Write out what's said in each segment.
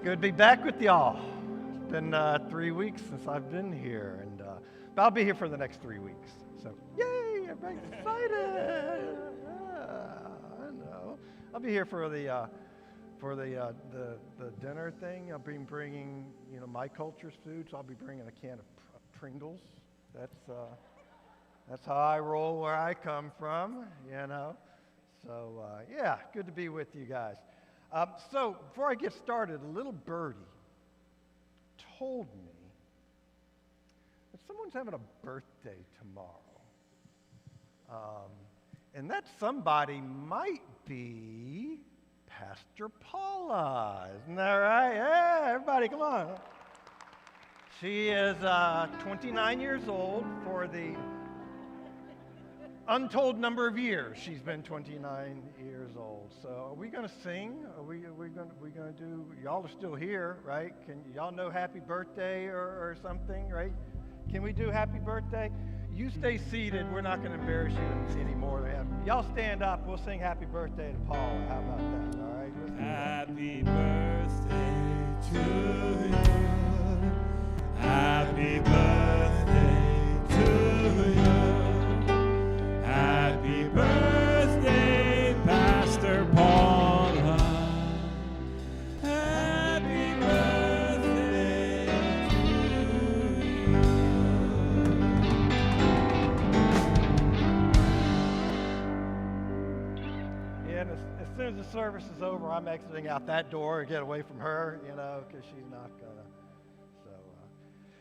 Good to be back with y'all. It's been 3 weeks since I've been here, and but I'll be here for the next 3 weeks. So, yay! Everybody's excited. I know. I'll be here for the dinner thing. I'll be bringing my culture's food. So I'll be bringing a can of Pringles. That's how I roll where I come from. So yeah, good to be with you guys. So before I get started, a little birdie told me that someone's having a birthday tomorrow. And that somebody might be Pastor Paula. Isn't that right? Yeah, everybody, come on. She is 29 years old for the untold number of years. She's been 29 years old. So are we going to sing? Are we going to do, y'all are still here, right? Can y'all know happy birthday or something, right? Can we do happy birthday? You stay seated. We're not going to embarrass you anymore. Y'all stand up. We'll sing happy birthday to Paula. How about that? All right? Let's do that. Happy birthday to you. Happy birthday to you. Happy birthday, Pastor Paula. Happy birthday to you. Yeah, and as soon as the service is over, I'm exiting out that door to get away from her, because she's not gonna. So,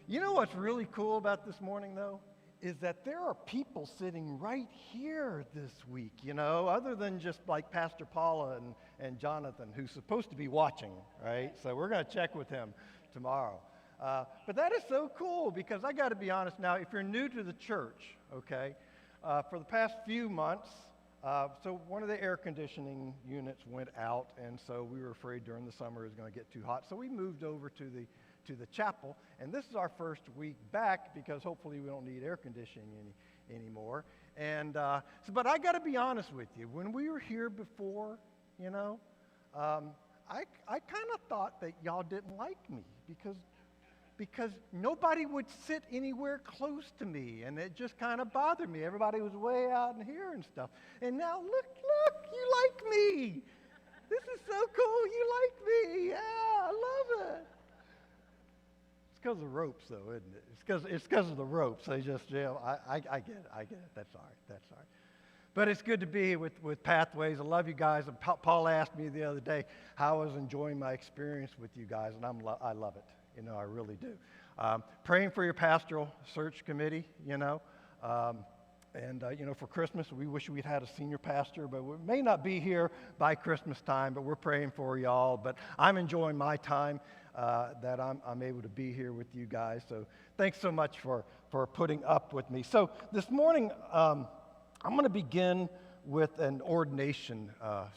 you know what's really cool about this morning, though? Is that there are people sitting right here this week, other than just like Pastor Paula and Jonathan, who's supposed to be watching, right? So we're going to check with him tomorrow. But that is so cool because I got to be honest now, if you're new to the church, okay, for the past few months, so one of the air conditioning units went out, and so we were afraid during the summer it was going to get too hot. So we moved over to the chapel, and this is our first week back because hopefully we don't need air conditioning anymore. And but I got to be honest with you. When we were here before, I kind of thought that y'all didn't like me because nobody would sit anywhere close to me, and it just kind of bothered me. Everybody was way out in here and stuff. And now look, you like me. This is so cool. You like me. Yeah, I love it. It's because of the ropes, though, isn't it? It's because of the ropes. They just, I get it. That's all right. But it's good to be with Pathways. I love you guys. And Paul asked me the other day how I was enjoying my experience with you guys, and I love it. I really do. Praying for your pastoral search committee, and for Christmas, we wish we'd had a senior pastor, but we may not be here by Christmas time, but we're praying for y'all. But I'm enjoying my time that I'm able to be here with you guys. So thanks so much for putting up with me. So this morning, I'm going to begin with an ordination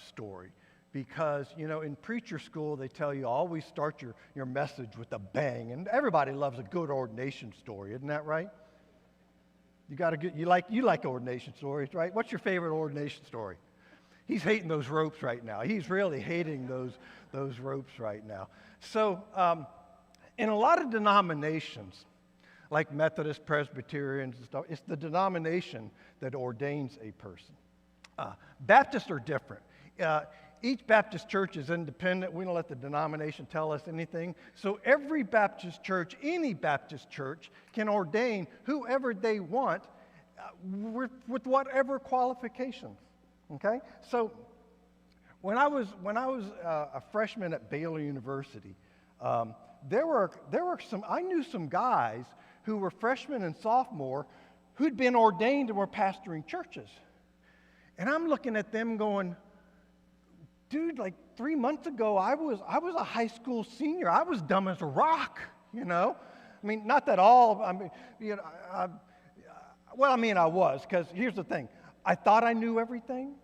story. Because, in preacher school, they tell you always start your message with a bang. And everybody loves a good ordination story, isn't that right? You like ordination stories, right? What's your favorite ordination story? He's hating those ropes right now. He's really hating those ropes right now. So in a lot of denominations, like Methodist, Presbyterians and stuff, it's the denomination that ordains a person. Baptists are different. Each Baptist church is independent. We don't let the denomination tell us anything. So every Baptist church, any Baptist church, can ordain whoever they want with whatever qualifications. Okay? So when I was a freshman at Baylor University, I knew some guys who were freshmen and sophomore who'd been ordained and were pastoring churches. And I'm looking at them going, dude, like 3 months ago, I was a high school senior. I was dumb as a rock, I mean, not that all, I mean, I was, because here's the thing. I thought I knew everything,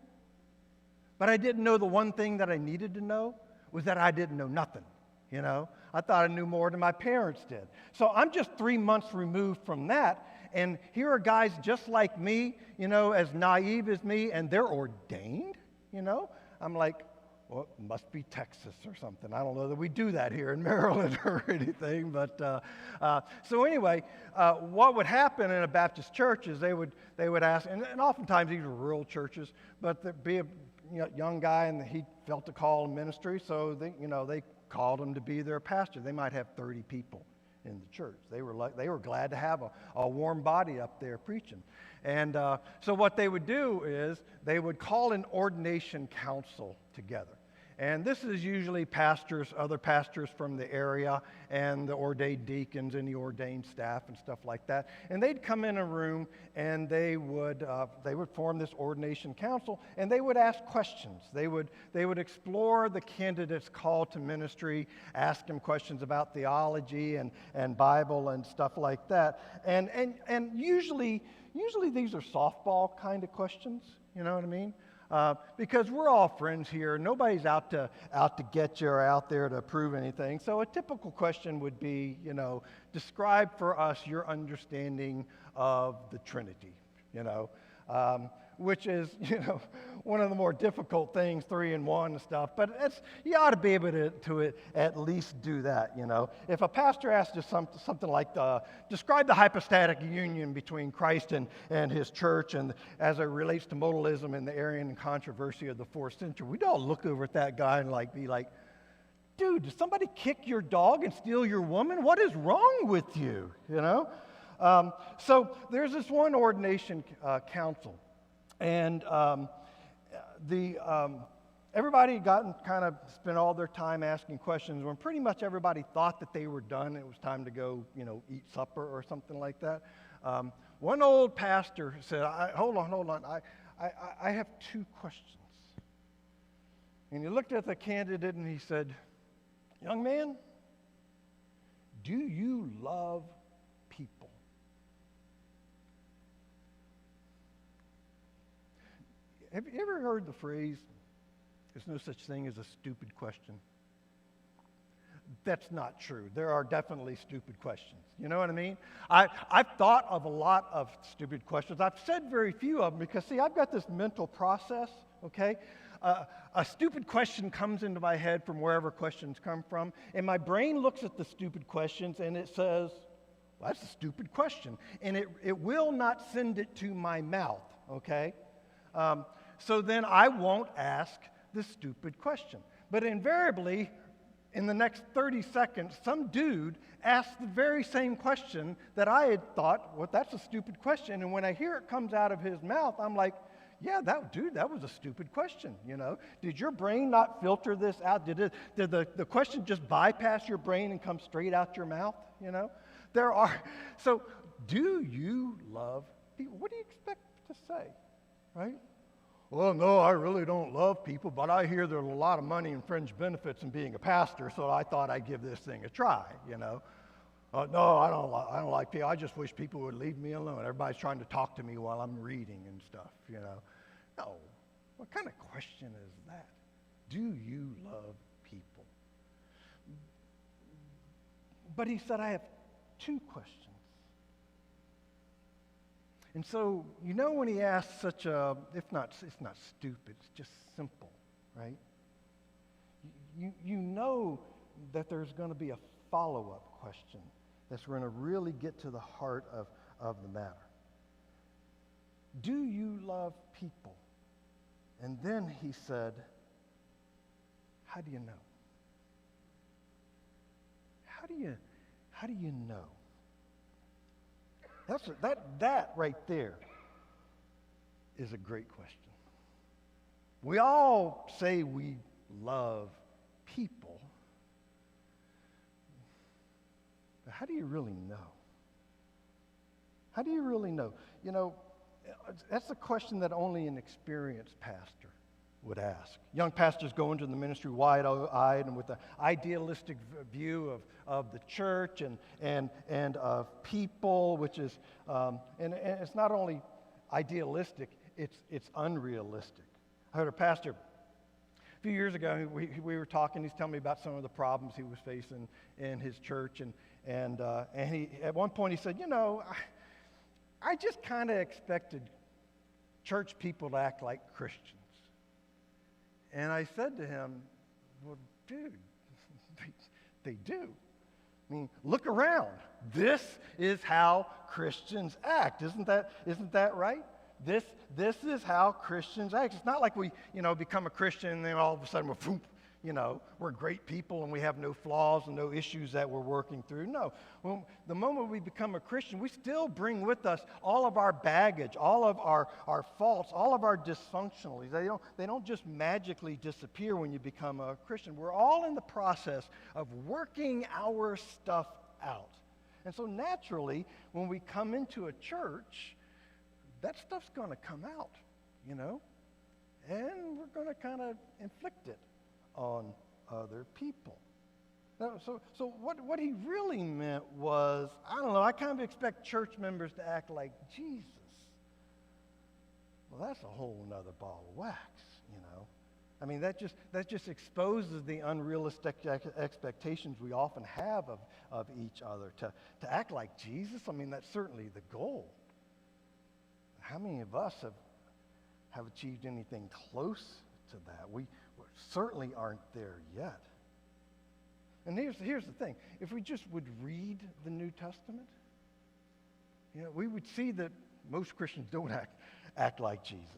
but I didn't know the one thing that I needed to know was that I didn't know nothing, I thought I knew more than my parents did. So I'm just 3 months removed from that, and here are guys just like me, as naive as me, and they're ordained, I'm like, well, it must be Texas or something. I don't know that we do that here in Maryland or anything. But so anyway, what would happen in a Baptist church is they would ask, and oftentimes these were rural churches, but there'd be a young guy and he felt a call in ministry, so they called him to be their pastor. They might have 30 people in the church. They were glad to have a warm body up there preaching. And so what they would do is they would call an ordination council together. And this is usually pastors, other pastors from the area, and the ordained deacons and the ordained staff and stuff like that. And they'd come in a room and they would form this ordination council, and they would ask questions. They would explore the candidate's call to ministry, ask them questions about theology and Bible and stuff like that. And usually these are softball kind of questions. You know what I mean? Because we're all friends here. Nobody's out to get you or out there to prove anything. So a typical question would be, describe for us your understanding of the Trinity, which is, one of the more difficult things, 3 in 1 and stuff. But you ought to be able to at least do that, If a pastor asks you something like, describe the hypostatic union between Christ and his church and as it relates to modalism and the Arian controversy of the 4th century, we'd all look over at that guy and be like, dude, did somebody kick your dog and steal your woman? What is wrong with you, So there's this one ordination council. And everybody had gotten kind of spent all their time asking questions when pretty much everybody thought that they were done. It was time to go, eat supper or something like that. One old pastor said, hold on. I have 2 questions. And he looked at the candidate and he said, young man, do you love people? Have you ever heard the phrase, there's no such thing as a stupid question? That's not true. There are definitely stupid questions. You know what I mean? I've thought of a lot of stupid questions. I've said very few of them because, see, I've got this mental process, okay? A stupid question comes into my head from wherever questions come from, and my brain looks at the stupid questions and it says, well, that's a stupid question. And it will not send it to my mouth, okay? So then I won't ask the stupid question. But invariably, in the next 30 seconds, some dude asked the very same question that I had thought, well, that's a stupid question. And when I hear it comes out of his mouth, I'm like, yeah, that was a stupid question, Did your brain not filter this out? Did the question just bypass your brain and come straight out your mouth, So do you love people? What do you expect to say, right? Well, no, I really don't love people, but I hear there's a lot of money and fringe benefits in being a pastor, so I thought I'd give this thing a try, No, I don't like people. I just wish people would leave me alone. Everybody's trying to talk to me while I'm reading and stuff, No, what kind of question is that? Do you love people? But he said, I have 2 questions. And so, when he asks such a, it's not stupid, it's just simple, right? You know that there's going to be a follow-up question that's going to really get to the heart of the matter. Do you love people? And then he said, how do you know? How do you know? That right there is a great question. We all say we love people, but how do you really know? How do you really know? That's a question that only an experienced pastor would ask. Young pastors go into the ministry wide-eyed and with an idealistic view of the church and of people, which is, and it's not only idealistic, it's unrealistic. I heard a pastor a few years ago, we were talking, he's telling me about some of the problems he was facing in his church, and he, at one point he said, I just kind of expected church people to act like Christians. And I said to him, well, dude, they do. I mean, look around. This is how Christians act. Isn't that right? This is how Christians act. It's not like we, become a Christian and then all of a sudden we're great people and we have no flaws and no issues that we're working through. No. The moment we become a Christian, we still bring with us all of our baggage, all of our faults, all of our dysfunctionalities. They don't just magically disappear when you become a Christian. We're all in the process of working our stuff out. And so naturally, when we come into a church, that stuff's going to come out, and we're going to kind of inflict it on other people. So what he really meant was, I don't know, I kind of expect church members to act like Jesus. Well, that's a whole nother ball of wax, I mean, that just exposes the unrealistic expectations we often have of each other. To act like Jesus, I mean, that's certainly the goal. How many of us have achieved anything close to that? We certainly aren't there yet. And here's the thing. If we just would read the New Testament, we would see that most Christians don't act like Jesus.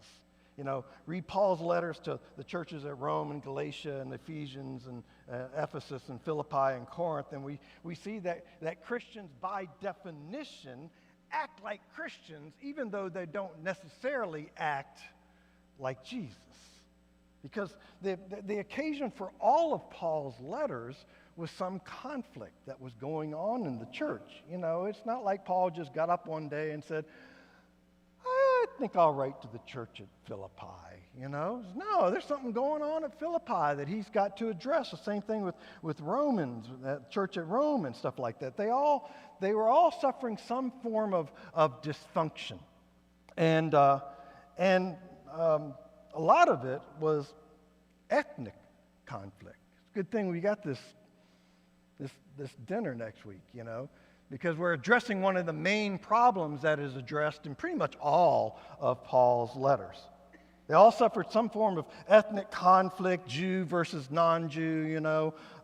Read Paul's letters to the churches at Rome and Galatia and Ephesians and Ephesus and Philippi and Corinth, and we see that Christians by definition act like Christians even though they don't necessarily act like Jesus. Because the occasion for all of Paul's letters was some conflict that was going on in the church. It's not like Paul just got up one day and said, I think I'll write to the church at Philippi, No, there's something going on at Philippi that he's got to address. The same thing with Romans, that church at Rome and stuff like that. They were all suffering some form of dysfunction. And a lot of it was ethnic conflict. It's a good thing we got this dinner next week, because we're addressing one of the main problems that is addressed in pretty much all of Paul's letters. They all suffered some form of ethnic conflict, Jew versus non-Jew,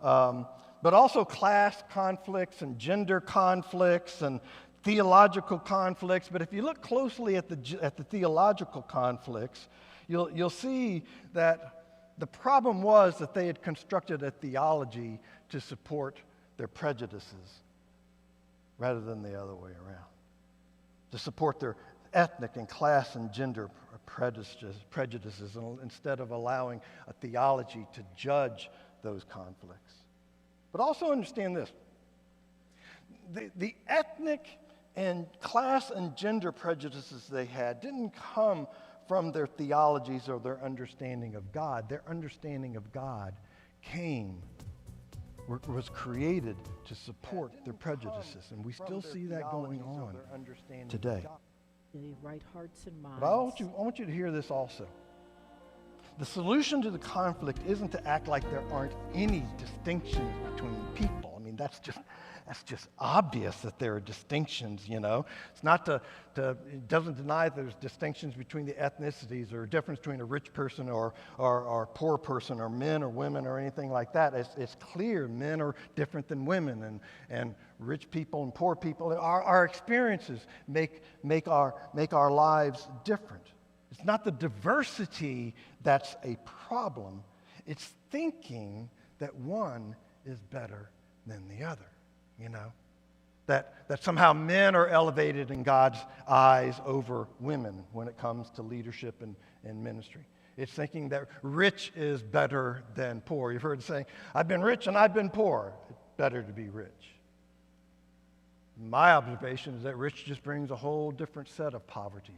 but also class conflicts and gender conflicts and theological conflicts. But if you look closely at the theological conflicts, you'll see that the problem was that they had constructed a theology to support their prejudices rather than the other way around, to support their ethnic and class and gender prejudices instead of allowing a theology to judge those conflicts. But also understand this. The ethnic and class and gender prejudices they had didn't come from their theologies or their understanding of God. Their understanding of God was created to support their prejudices, and we still see that going on today. The right hearts and minds. But I want you to hear this also. The solution to the conflict isn't to act like there aren't any distinctions between people. I mean, that's just obvious that there are distinctions, It's not it doesn't deny there's distinctions between the ethnicities or a difference between a rich person or a poor person or men or women or anything like that. It's clear men are different than women and rich people and poor people. Our experiences make our lives different. It's not the diversity that's a problem. It's thinking that one is better than the other. That somehow men are elevated in God's eyes over women when it comes to leadership and ministry. It's thinking that rich is better than poor. You've heard the saying, I've been rich and I've been poor. It's better to be rich. My observation is that rich just brings a whole different set of poverties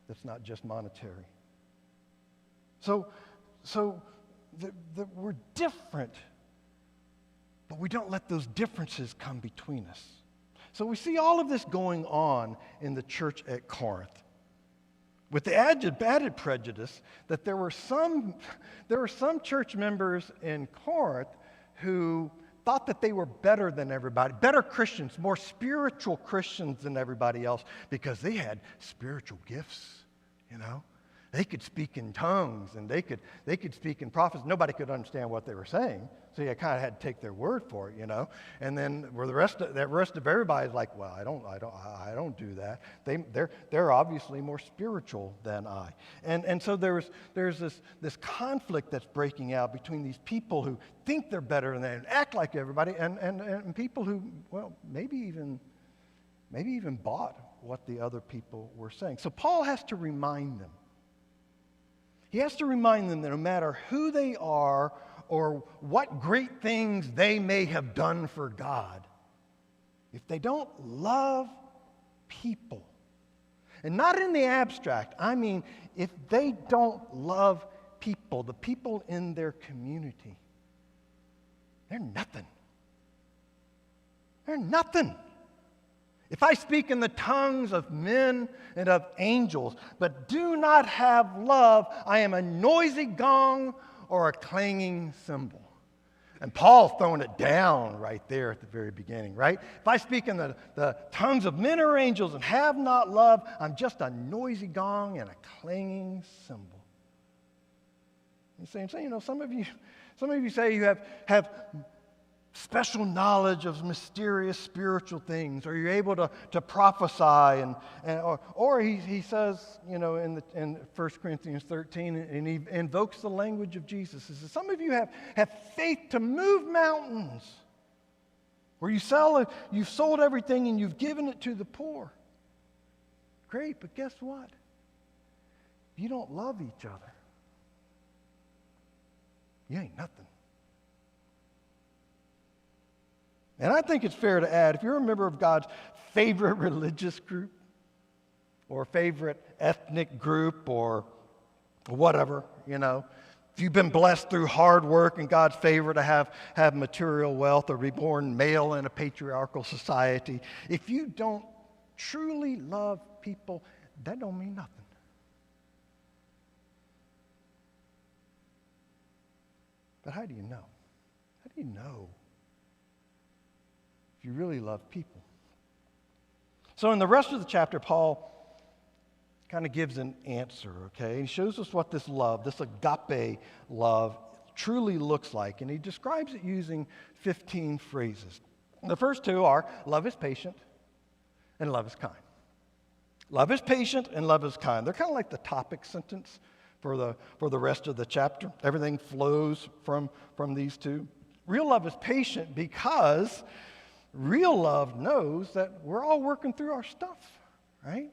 that's not just monetary. So we're different, but we don't let those differences come between us. So we see all of this going on in the church at Corinth, with the added prejudice that there were some church members in Corinth who thought that they were better than everybody, better Christians, more spiritual Christians than everybody else because they had spiritual gifts, They could speak in tongues, and they could speak in prophecy. Nobody could understand what they were saying, so you kind of had to take their word for it, you know. And then where the rest of everybody's like, well, I don't do that. They're obviously more spiritual than I. And so there's this conflict that's breaking out between these people who think they're better than they and act like everybody, and people who, well, maybe even bought what the other people were saying. So Paul has to remind them. He has to remind them that no matter who they are or what great things they may have done for God, if they don't love people, and not in the abstract, I mean if they don't love people, the people in their community, they're nothing. They're nothing. If I speak in the tongues of men and of angels, but do not have love, I am a noisy gong or a clanging cymbal. And Paul's throwing it down right there at the very beginning, right? If I speak in the tongues of men or angels and have not love, I'm just a noisy gong and a clanging cymbal. You know, some of you say you have special knowledge of mysterious spiritual things, or you're able to prophesy, or he says, you know, in 1 Corinthians 13, and he invokes the language of Jesus. He says, some of you have faith to move mountains, where you've sold everything and you've given it to the poor. Great, but guess what? If you don't love each other, you ain't nothing. And I think it's fair to add, if you're a member of God's favorite religious group or favorite ethnic group or whatever, you know, if you've been blessed through hard work and God's favor to have material wealth or be born male in a patriarchal society, if you don't truly love people, that don't mean nothing. But how do you know? How do you know if you really love people? So in the rest of the chapter, Paul kind of gives an answer, okay? He shows us what this love, this agape love, truly looks like. And he describes it using 15 phrases. The first two are, love is patient and love is kind. Love is patient and love is kind. They're kind of like the topic sentence for the rest of the chapter. Everything flows from these two. Real love is patient because real love knows that we're all working through our stuff, right?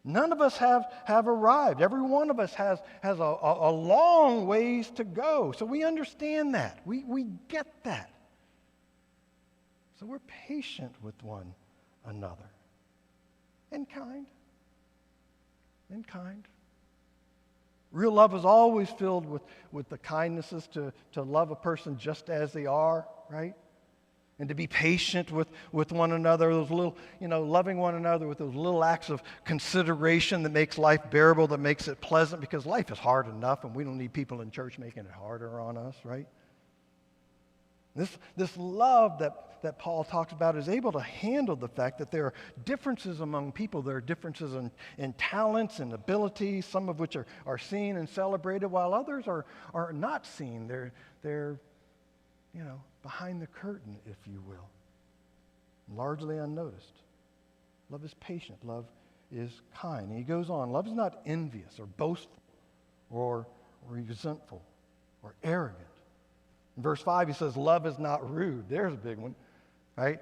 None of us have arrived. Every one of us has a long ways to go. So we understand that. We get that. So we're patient with one another. And kind. And kind. Real love is always filled with the kindnesses to love a person just as they are, right? And to be patient with one another, those little, loving one another with those little acts of consideration that makes life bearable, that makes it pleasant, because life is hard enough and we don't need people in church making it harder on us, right? This love that Paul talks about is able to handle the fact that there are differences among people. There are differences in talents and abilities, some of which are seen and celebrated, while others are not seen. They're behind the curtain, if you will, largely unnoticed. Love is patient. Love is kind. And he goes on, love is not envious or boastful or resentful or arrogant. In verse 5, he says, love is not rude. There's a big one, right?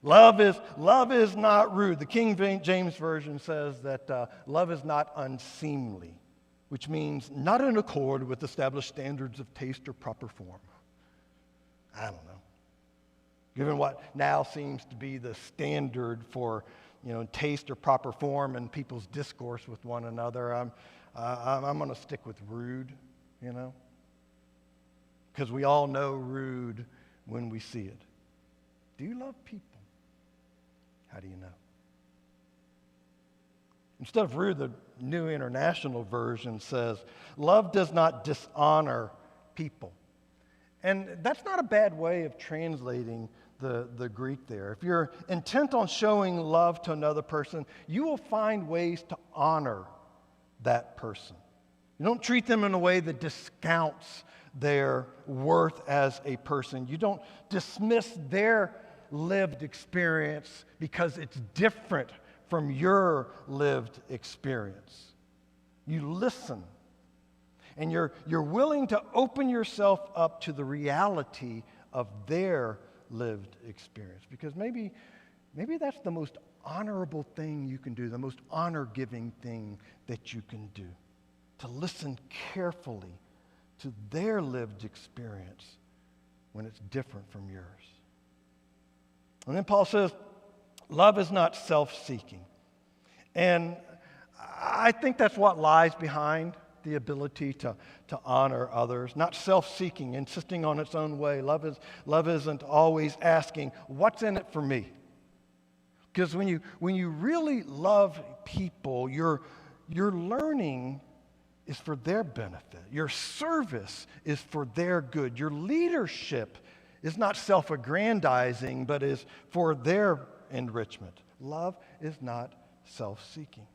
Love is not rude. The King James Version says that love is not unseemly, which means not in accord with established standards of taste or proper form. I don't know. Given what now seems to be the standard for, taste or proper form in people's discourse with one another, I'm going to stick with rude, because we all know rude when we see it. Do you love people? How do you know? Instead of rude, the New International Version says, love does not dishonor people. And that's not a bad way of translating the Greek there. If you're intent on showing love to another person, you will find ways to honor that person. You don't treat them in a way that discounts their worth as a person. You don't dismiss their lived experience because it's different from your lived experience. You listen, and you're willing to open yourself up to the reality of their lived experience, because maybe that's the most honorable thing you can do, the most honor-giving thing that you can do, to listen carefully to their lived experience when it's different from yours. And then Paul says, love is not self-seeking. And I think that's what lies behind the ability to honor others. Not self-seeking, insisting on its own way. Love isn't always asking, what's in it for me? Because when you really love people, your learning is for their benefit. Your service is for their good. Your leadership is not self-aggrandizing, but is for their enrichment. Love is not self-seeking.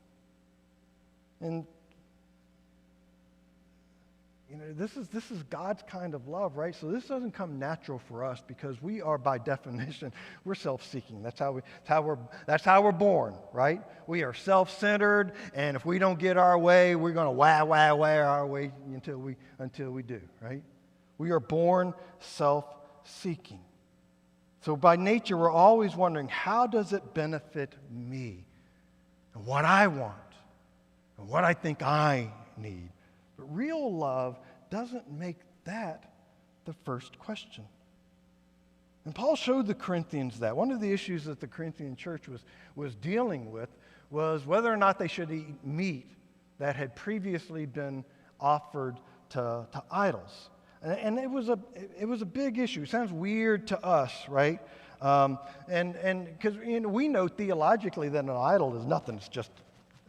And this is God's kind of love, right? So this doesn't come natural for us because we are, by definition, we're self-seeking. That's how we're born, right? We are self-centered, and if we don't get our way, we're going to wah our way until we do, right? We are born self-seeking. So by nature, we're always wondering, how does it benefit me and what I want and what I think I need? But real love doesn't make that the first question. And Paul showed the Corinthians that. One of the issues that the Corinthian church was dealing with was whether or not they should eat meat that had previously been offered to idols. And it was a big issue. It sounds weird to us, right? And because we know theologically that an idol is nothing.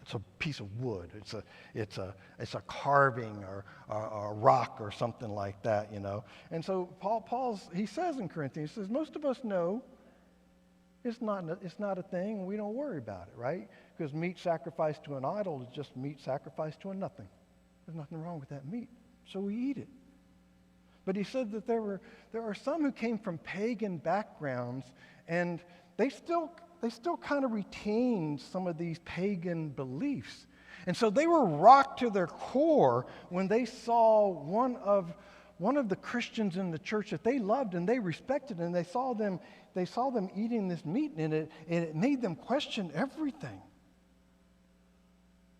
It's a piece of wood. It's a carving or a rock or something like that, And so Paul says in Corinthians, he says, most of us know it's not a thing, and we don't worry about it, right? Because meat sacrificed to an idol is just meat sacrificed to a nothing. There's nothing wrong with that meat, so we eat it. But he said that there are some who came from pagan backgrounds, and they still kind of retained some of these pagan beliefs. And so they were rocked to their core when they saw one of the Christians in the church that they loved and they respected, and they saw them eating this meat, and it made them question everything.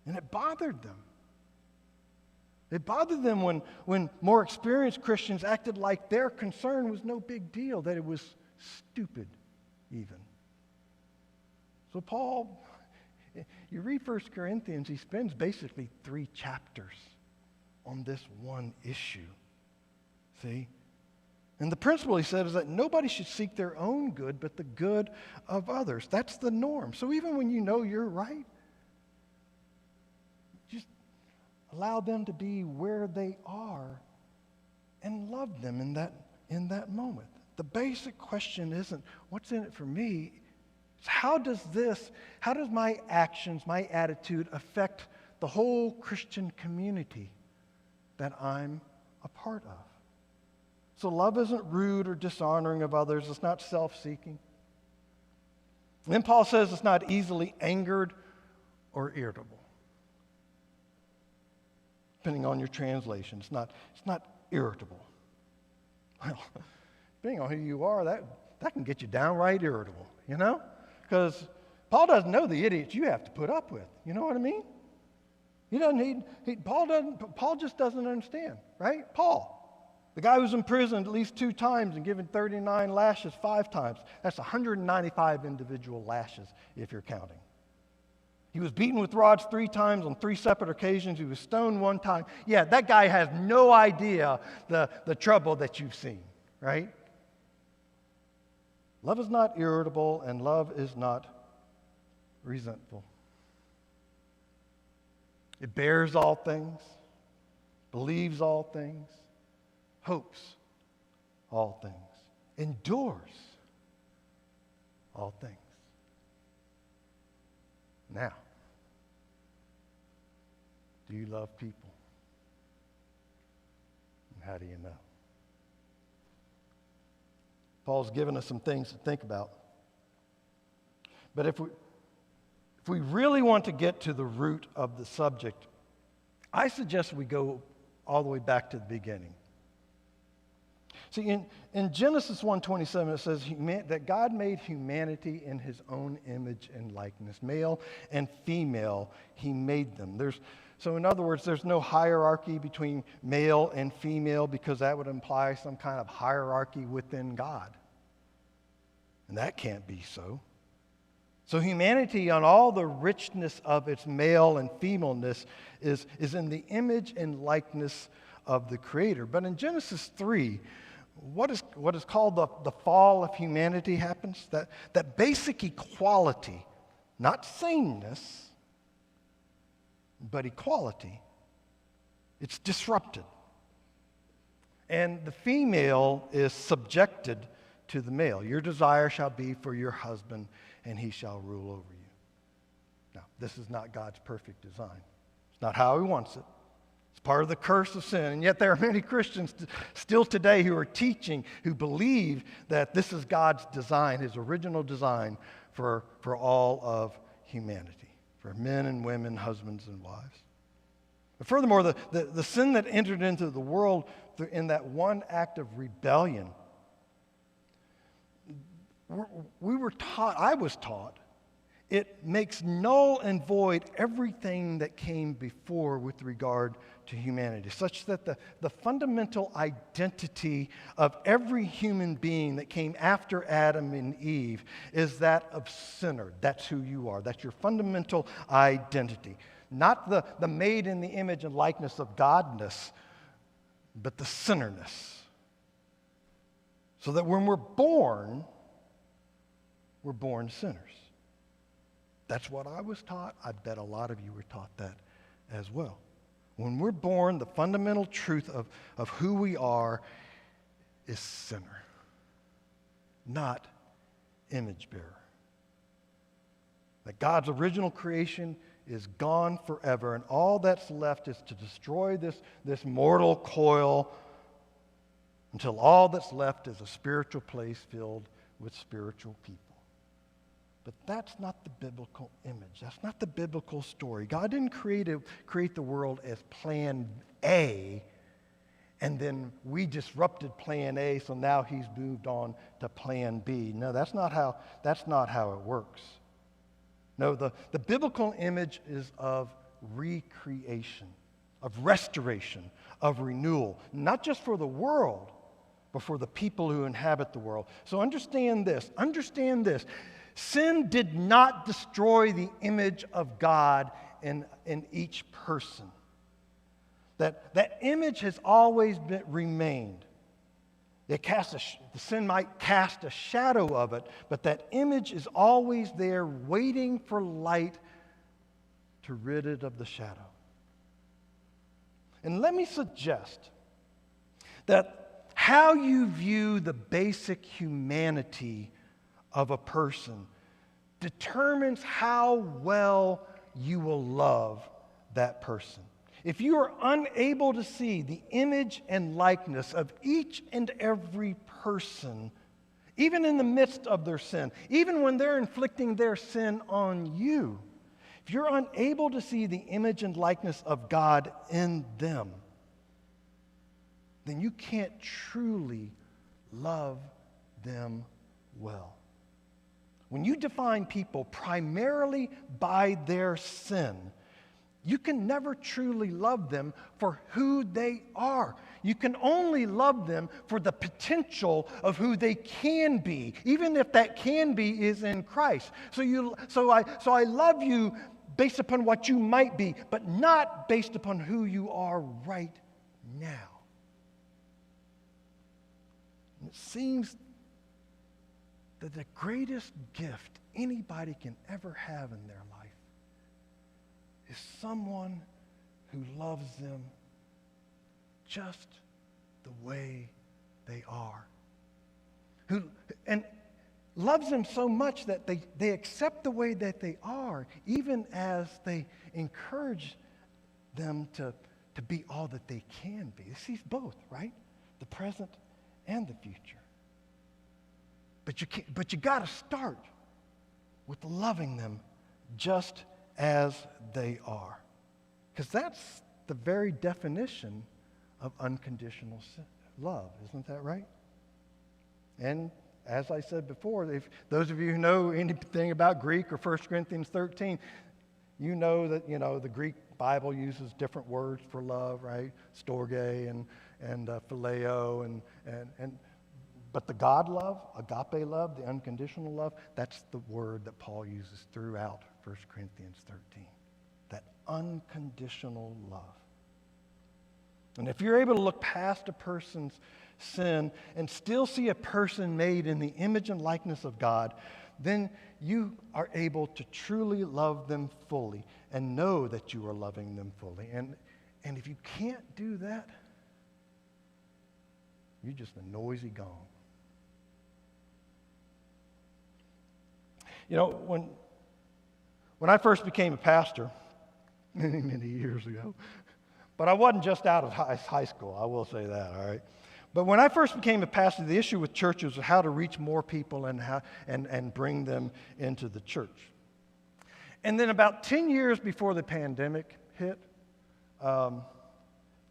And it bothered them. It bothered them when more experienced Christians acted like their concern was no big deal, that it was stupid even. So Paul, you read 1 Corinthians, he spends basically 3 chapters on this one issue. See? And the principle, he said, is that nobody should seek their own good, but the good of others. That's the norm. So even when you know you're right, just allow them to be where they are and love them in that moment. The basic question isn't, what's in it for me? How does my actions, my attitude affect the whole Christian community that I'm a part of? So love isn't rude or dishonoring of others. It's not self-seeking. And then Paul says it's not easily angered or irritable. Depending on your translation, it's not irritable. Well, depending on who you are, that can get you downright irritable, Because Paul doesn't know the idiots you have to put up with. You know what I mean? Paul just doesn't understand, right? Paul, the guy who's imprisoned at least 2 times and given 39 lashes 5 times. That's 195 individual lashes if you're counting. He was beaten with rods 3 times on 3 separate occasions. He was stoned 1 time. Yeah, that guy has no idea the trouble that you've seen, right? Love is not irritable, and love is not resentful. It bears all things, believes all things, hopes all things, endures all things. Now, Do you love people? And how do you know? Paul's given us some things to think about. But if we really want to get to the root of the subject, I suggest we go all the way back to the beginning. See, in Genesis 1:27, it says that God made humanity in his own image and likeness. Male and female, he made them. So in other words, there's no hierarchy between male and female because that would imply some kind of hierarchy within God. And that can't be so. So humanity, on all the richness of its male and femaleness, is in the image and likeness of the Creator. But in Genesis 3, what is called the fall of humanity happens. That basic equality, not sameness, but equality, it's disrupted. And the female is subjected to the male. Your desire shall be for your husband, and he shall rule over you. Now, this is not God's perfect design. It's not how he wants it. It's part of the curse of sin. And yet there are many Christians still today who are teaching, who believe that this is God's design, his original design for all of humanity, for men and women, husbands and wives. But furthermore, the sin that entered into the world in that one act of rebellion, I was taught, it makes null and void everything that came before with regard to humanity, such that the fundamental identity of every human being that came after Adam and Eve is that of sinner. That's who you are. That's your fundamental identity. Not the made in the image and likeness of Godness, but the sinnerness. So that when we're born sinners. That's what I was taught. I bet a lot of you were taught that as well. When we're born, the fundamental truth of who we are is sinner, not image bearer. That God's original creation is gone forever, and all that's left is to destroy this mortal coil until all that's left is a spiritual place filled with spiritual people. But that's not the biblical image. That's not the biblical story. God didn't create the world as plan A, and then we disrupted plan A, so now he's moved on to plan B. No, that's not how it works. No, the biblical image is of recreation, of restoration, of renewal, not just for the world, but for the people who inhabit the world. So understand this. Sin did not destroy the image of God in each person. That image has always remained. The sin might cast a shadow of it, but that image is always there waiting for light to rid it of the shadow. And let me suggest that how you view the basic humanity of a person determines how well you will love that person. If you are unable to see the image and likeness of each and every person, even in the midst of their sin, even when they're inflicting their sin on you, if you're unable to see the image and likeness of God in them, then you can't truly love them well. When you define people primarily by their sin, you can never truly love them for who they are. You can only love them for the potential of who they can be, even if that can be is in Christ. So I love you based upon what you might be, but not based upon who you are right now. And it seems that the greatest gift anybody can ever have in their life is someone who loves them just the way they are. And loves them so much that they accept the way that they are, even as they encourage them to be all that they can be. He sees both, right? The present and the future. But you got to start with loving them just as they are. Because that's the very definition of unconditional love. Isn't that right? And as I said before, if those of you who know anything about Greek or 1 Corinthians 13, you know that, the Greek Bible uses different words for love, right? Storge and phileo but the God love, agape love, the unconditional love, that's the word that Paul uses throughout 1 Corinthians 13. That unconditional love. And if you're able to look past a person's sin and still see a person made in the image and likeness of God, then you are able to truly love them fully and know that you are loving them fully. And if you can't do that, you're just a noisy gong. When I first became a pastor, many, many years ago, but I wasn't just out of high school, I will say that, all right? But when I first became a pastor, the issue with churches was how to reach more people and bring them into the church. And then about 10 years before the pandemic hit,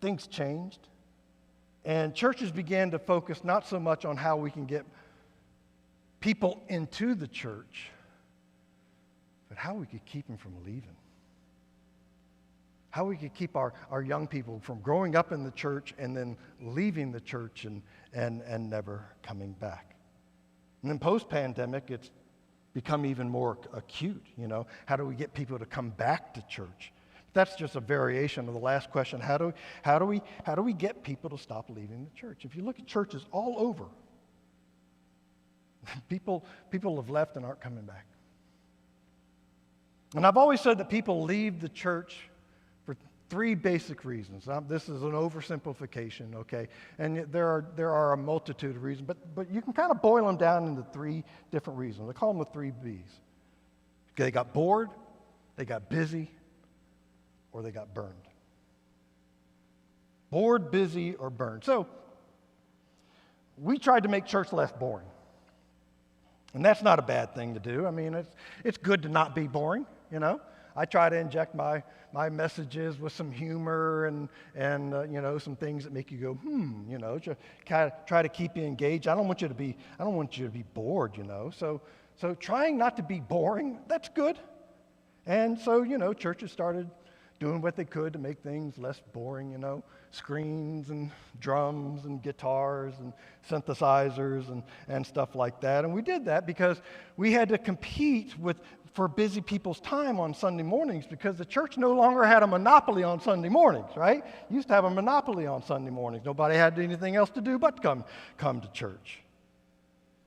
things changed. And churches began to focus not so much on how we can get people into the church, but how we could keep them from leaving. How we could keep our young people from growing up in the church and then leaving the church and never coming back. And then post-pandemic, it's become even more acute, How do we get people to come back to church? That's just a variation of the last question. How do we get people to stop leaving the church? If you look at churches all over, people have left and aren't coming back. And I've always said that people leave the church for three basic reasons. Now, this is an oversimplification, okay? And there are a multitude of reasons, but you can kind of boil them down into three different reasons. I call them the three Bs. They got bored, they got busy, or they got burned. Bored, busy, or burned. So we tried to make church less boring. And that's not a bad thing to do. I mean, it's good to not be boring, I try to inject my messages with some humor and some things that make you go, to kind of try to keep you engaged. I don't want you to be bored, So trying not to be boring, that's good. And so, churches started doing what they could to make things less boring, screens and drums and guitars and synthesizers and stuff like that. And we did that because we had to compete for busy people's time on Sunday mornings because the church no longer had a monopoly on Sunday mornings, right? Used to have a monopoly on Sunday mornings. Nobody had anything else to do but come to church.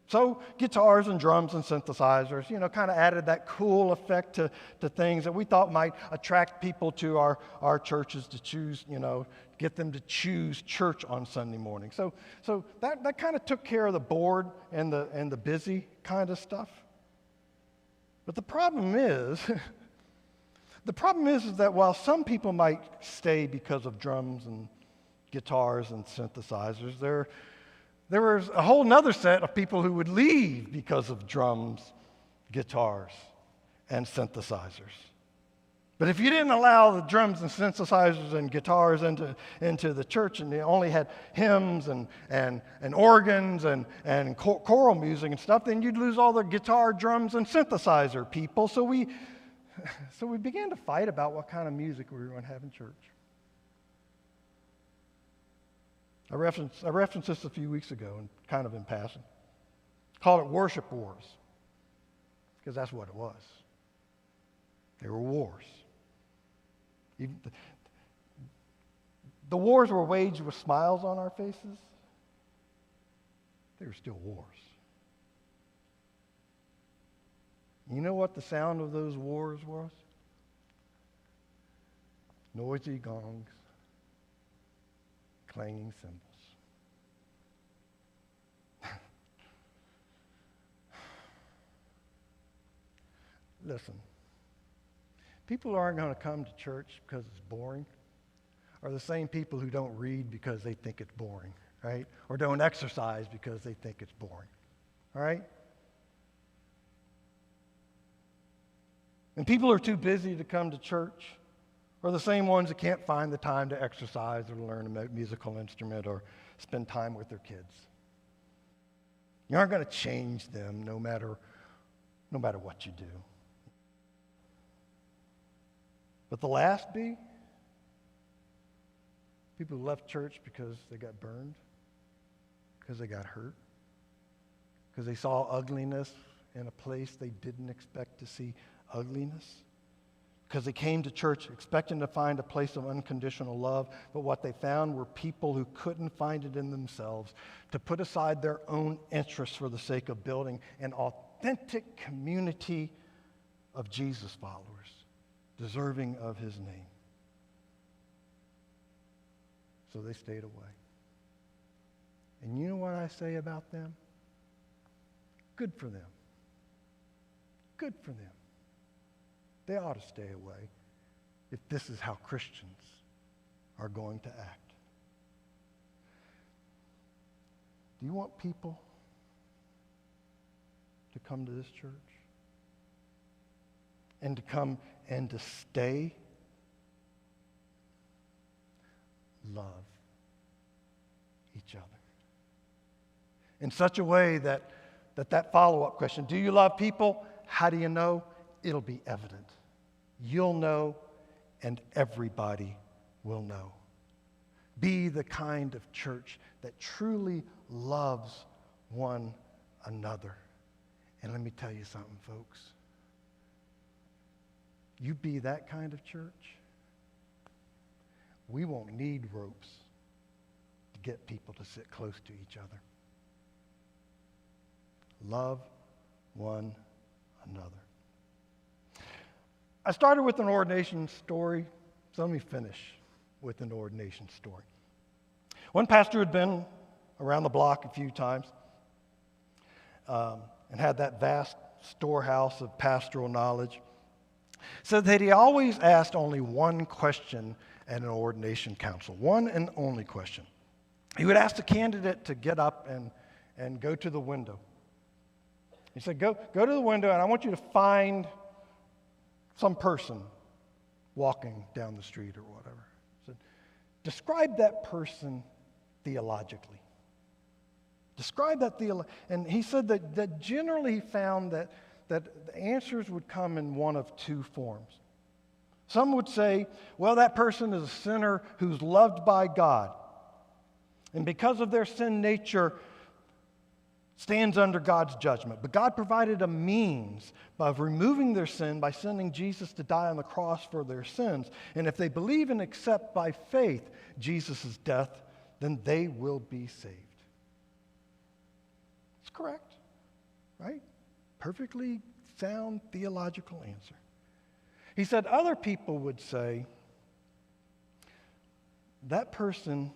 So guitars and drums and synthesizers, kind of added that cool effect to things that we thought might attract people to our churches to choose, get them to choose church on Sunday morning. So that kind of took care of the bored and the busy kind of stuff. But the problem is that while some people might stay because of drums and guitars and synthesizers, there was a whole nother set of people who would leave because of drums, guitars, and synthesizers. But if you didn't allow the drums and synthesizers and guitars into the church and they only had hymns and organs and choral music and stuff, then you'd lose all the guitar, drums, and synthesizer people. So we began to fight about what kind of music we were going to have in church. I referenced this a few weeks ago, and kind of in passing. Called it worship wars, because that's what it was. They were wars. The wars were waged with smiles on our faces. They were still wars. You know what the sound of those wars was? Noisy gongs, clanging cymbals. Listen, people aren't going to come to church because it's boring. are the same people who don't read because they think it's boring, right? Or don't exercise because they think it's boring, all right? And people who are too busy to come to church are the same ones that can't find the time to exercise or learn a musical instrument or spend time with their kids. You aren't going to change them no matter what you do. But the last B, people who left church because they got burned, because they got hurt, because they saw ugliness in a place they didn't expect to see ugliness, because they came to church expecting to find a place of unconditional love, but what they found were people who couldn't find it in themselves to put aside their own interests for the sake of building an authentic community of Jesus followers, deserving of his name. So they stayed away. And you know what I say about them? Good for them. Good for them. They ought to stay away if this is how Christians are going to act. Do you want people to come to this church? And to come and to stay? Love each other. In such a way that follow-up question, do you love people? How do you know? It'll be evident. You'll know, and everybody will know. Be the kind of church that truly loves one another. And let me tell you something, folks. You be that kind of church, we won't need ropes to get people to sit close to each other. Love one another. I started with an ordination story, so let me finish with an ordination story. One pastor had been around the block a few times and had that vast storehouse of pastoral knowledge, said that he always asked only one question at an ordination council, one and only question. He would ask the candidate to get up and go to the window. He said, go to the window, and I want you to find some person walking down the street or whatever. He said, describe that person theologically. Describe that and he said that generally he found that the answers would come in one of two forms. Some would say, well, that person is a sinner who's loved by God, and because of their sin nature, stands under God's judgment. But God provided a means of removing their sin by sending Jesus to die on the cross for their sins. And if they believe and accept by faith Jesus' death, then they will be saved. It's correct, right? Perfectly sound theological answer. He said other people would say, that person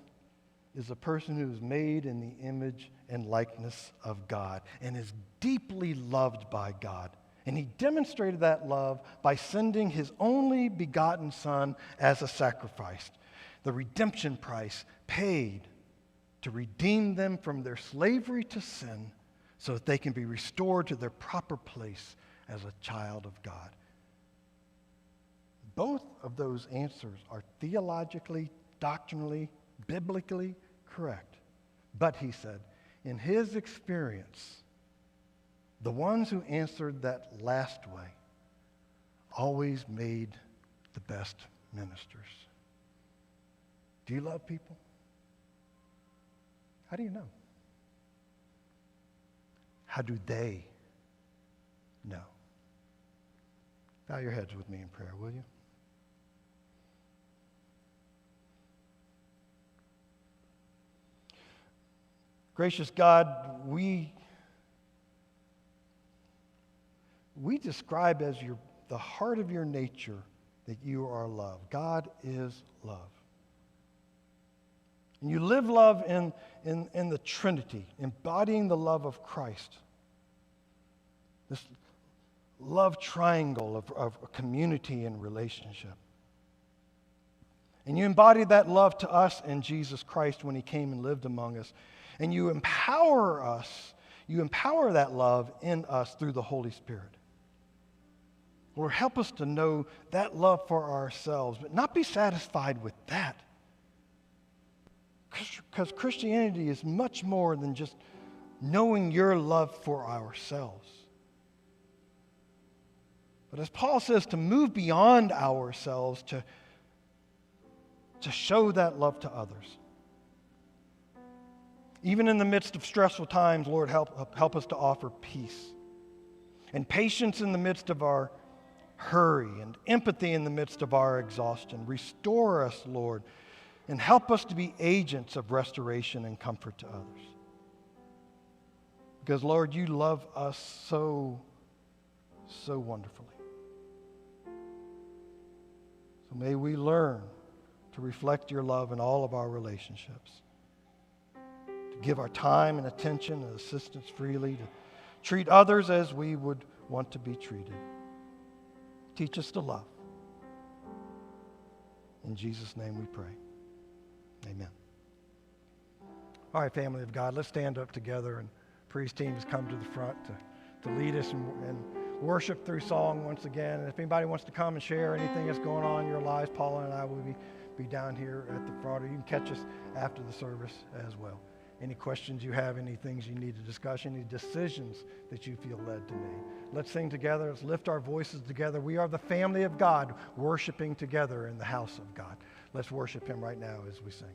is a person who is made in the image and likeness of God and is deeply loved by God. And he demonstrated that love by sending his only begotten Son as a sacrifice, the redemption price paid to redeem them from their slavery to sin so that they can be restored to their proper place as a child of God. Both of those answers are theologically, doctrinally, biblically correct. But he said, in his experience, the ones who answered that last way always made the best ministers. Do you love people? How do you know? How do they know? Bow your heads with me in prayer, will you? Gracious God, we describe as the heart of your nature that you are love. God is love. And you live love in the Trinity, embodying the love of Christ. This love triangle of community and relationship. And you embodied that love to us in Jesus Christ when he came and lived among us. And you empower us, you empower that love in us through the Holy Spirit. Lord, help us to know that love for ourselves, but not be satisfied with that. Because Christianity is much more than just knowing your love for ourselves. But as Paul says, to move beyond ourselves, to show that love to others. Even in the midst of stressful times, Lord, help us to offer peace and patience in the midst of our hurry and empathy in the midst of our exhaustion. Restore us, Lord, and help us to be agents of restoration and comfort to others. Because, Lord, you love us so, so wonderfully. So may we learn to reflect your love in all of our relationships, to give our time and attention and assistance freely, to treat others as we would want to be treated. Teach us to love. In Jesus' name we pray. Amen. All right, family of God, let's stand up together, and praise team has come to the front to lead us and worship through song once again. And if anybody wants to come and share anything that's going on in your lives, Paula and I will be down here at the front, or you can catch us after the service as well. Any questions you have, any things you need to discuss, any decisions that you feel led to make. Let's sing together. Let's lift our voices together. We are the family of God, worshiping together in the house of God. Let's worship him right now as we sing.